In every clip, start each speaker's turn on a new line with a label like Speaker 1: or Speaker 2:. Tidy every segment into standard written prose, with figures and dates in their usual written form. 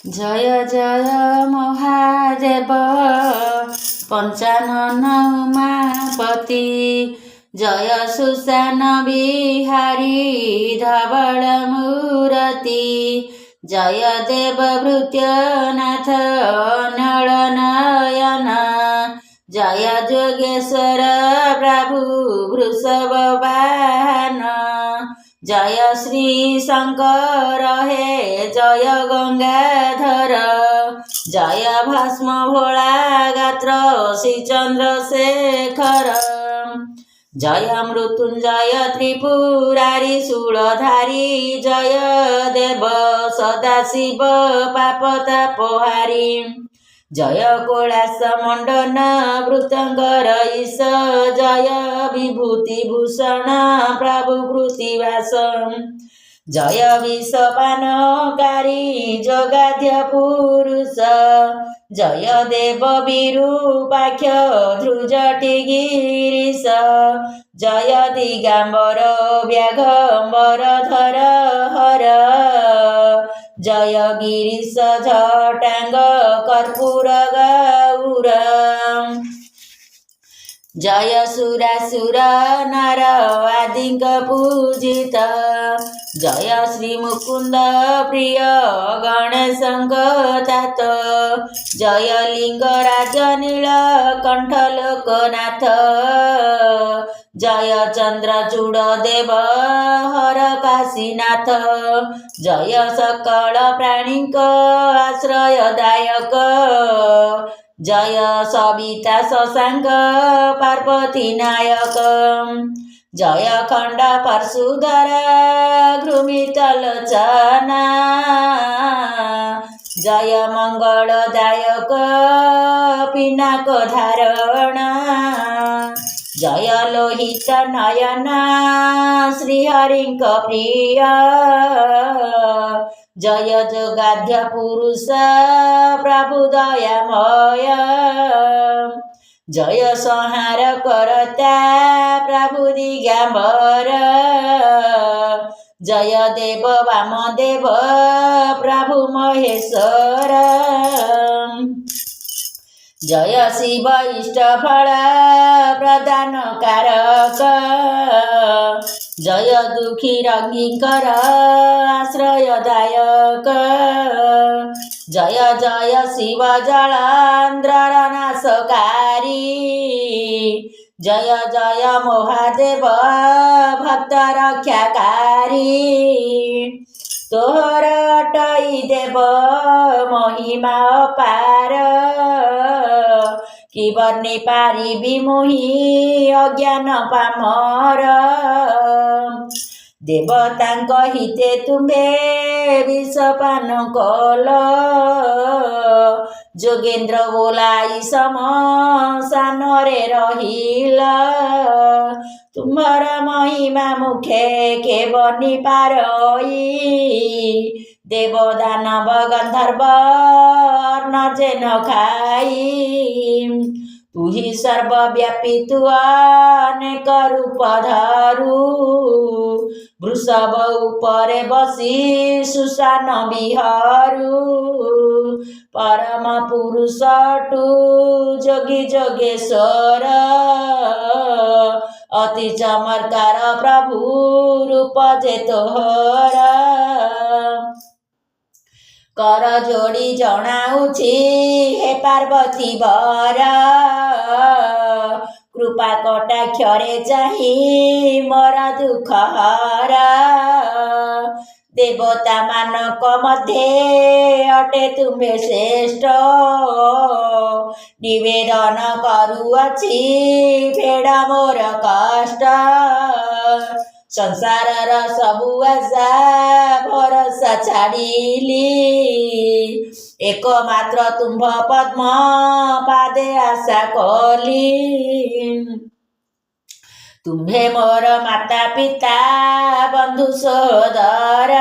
Speaker 1: जय जय महादेव पंचानन उमापति जय सुशान बिहारी धवल मूर्ति जय देवभृत्यनाथ नळनयन जय जोगेश्वर प्रभु वृषभ वाहन जय श्री शंकर हे जय गंगाधर जय भस्म भोला गात्र श्री चंद्रशेखर जय मृत्युंजय त्रिपुरारी शूलधारी जय देव सदाशिव पापतापहारी जय कैलास मंडन वृतंगर ईश जय विभूतिभूषण प्रभु कृतिवास जय विषपानकारी जगाध्य पुरुष जय देव विरूपाक्ष ध्रुजटिगिरीश जय दिगंबर व्याघंबर धर हर जय गिरीश जटांग कर्पूर गौर जय सुरासुर नर आदिक पूजित जय श्री मुकुंद प्रिय गणेशंक तात जय लिंगराज नीलकंठ लोकनाथ जय चंद्रचूड़ देव हर काशीनाथ जय सकल प्राणीक आश्रयदायक जय सविता शशांक पार्वती नायक जय खंड परशुधर घृमितलोचना जय मंगलदायक पिनाक धारणा जय लोहित नयन श्रीहरिंक प्रिय जय जोगाध्य पुरुष प्रभु दयामय जय संहार करता प्रभु दिगंबर जय देव वामदेव प्रभु महेश्वर जय शिव इष्टफल प्रदान कारक जय दुखी रंगीकर आश्रयदायक जय जय शिव जलांध्रनाशकारी जय जय महादेव भक्त रक्षाकारी तोहर अटई देव महिमा अपार कि बर्णी पारिबी मोहि अज्ञान पामर देवतांक हिते तुम्हे विषपान कल जोगेन्द्र बोलाई समशानरे रहिल तुम्हार महिमा मुखे के बर्णी पारई देवदानव गंधर्व अर्णजेन खाई तू ही सर्वव्यापी तू अनेक रूप धारू वृषभ उपरे बसी सुशान बिहारू परम पुरुष टू जोगी जोगेश्वर अति चमत्कार प्रभु रूप जे तोहर कर जोड़ी जनाऊछि हे पार्वती वर कृपा कटाक्षरे चाही मोर दुख हर देवता मानक मध्ये अटे तुम्हे श्रेष्ठ निवेदन करुअछि भेड़ा मोर कष्ट संसारर सबु आशा भरोसा छाड़िली एकमात्र तुम्भ पद्म पादे आशा कली तुम्हे मोर माता पिता बंधु सोदर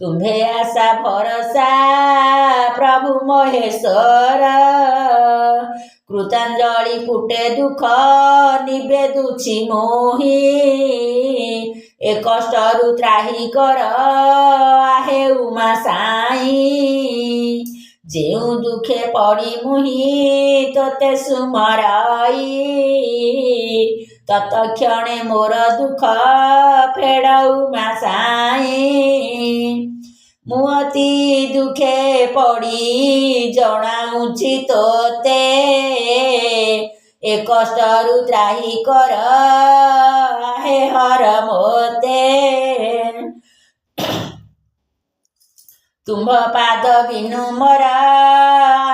Speaker 1: तुम्हे आशा भरोसा प्रभु महेश्वर କୃତାଞ୍ଜଳି ଫୁଟେ ଦୁଃଖ ନିବେଦୁଛି ମୋହି ଏ କଷ୍ଟରୁ ତ୍ରାହି କର ଆହେ ଉମା ସାଇଁ ଯେଉଁ ଦୁଃଖେ ପଡ଼ି ମୁହିଁ ତୋତେ ସୁମରାଇ ତତକ୍ଷଣେ ମୋର ଦୁଃଖ ଫେଡ଼ ଉମା ସାଇଁ ମୁଁ ଅତି ଦୁଃଖେ ପଡ଼ି ଜଣାଉଛି ତୋତେ ଏ କଷ୍ଟରୁ ତ୍ରାହି କର ଆହେ ହର ମୋତେ ତୁମ୍ଭ ପାଦ ବିନୁ ମୋର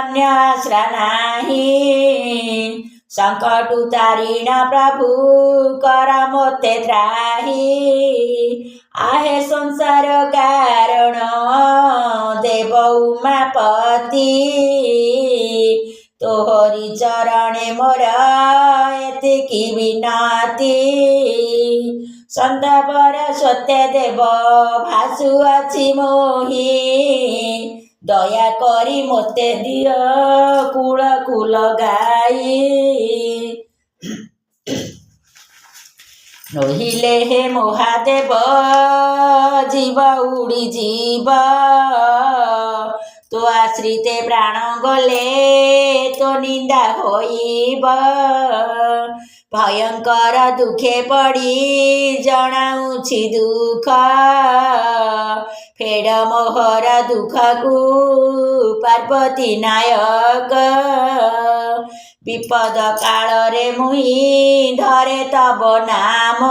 Speaker 1: ଅନ୍ୟ ଆଶ୍ରା ନାହିଁ ସଙ୍କଟୁ ତାରିଣ ପ୍ରଭୁ କର ମୋତେ ତ୍ରାହି आहे संसार कारण देव उमापति तोहरी चरणे मोर एतिकी विनती संतापर सत्य देव भासुअछि मोहि दया करी मोते दिय कूल कूल गाई नहिले हे महादेव जीव उड़ी जीव तो आश्रिते प्राण गले तो निंदा होइब भयंकर दुखे पड़ी जणाउछि दुख फेड मोहर दुख को पार्वती नायक विपद काल रे मुही धरे तब नाम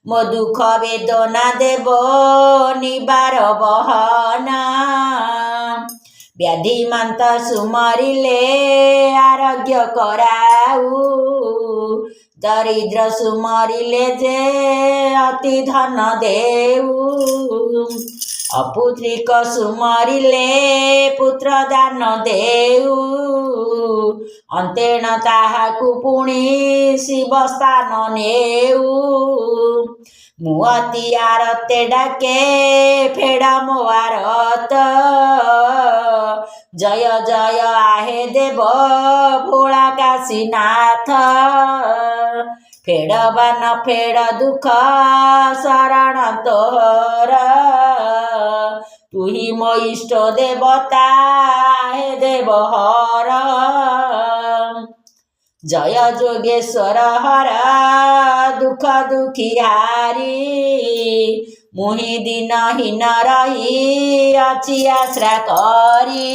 Speaker 1: मो दुख वेदना देव निबार बहना व्याधिमंत सुमरिले आरोग्य कराऊ दरिद्र सुमरिले जे अति धन देऊ अपुत्रिक सुमरिले पुत्र दान देऊ अंतेण ताहाकु पुणी शिव स्थान नेऊ मु अति आरते डाके फेड़ा मो आरत जय जय आहे देव भोला काशीनाथ फेड़ बा न फेड़ दुख शरण तोर तू ही मो इष्ट देवता हे देव हर जय जोगेश्वर हर दुख दुखियारी मुहि दिन हीन रही अछि आश्रा करी।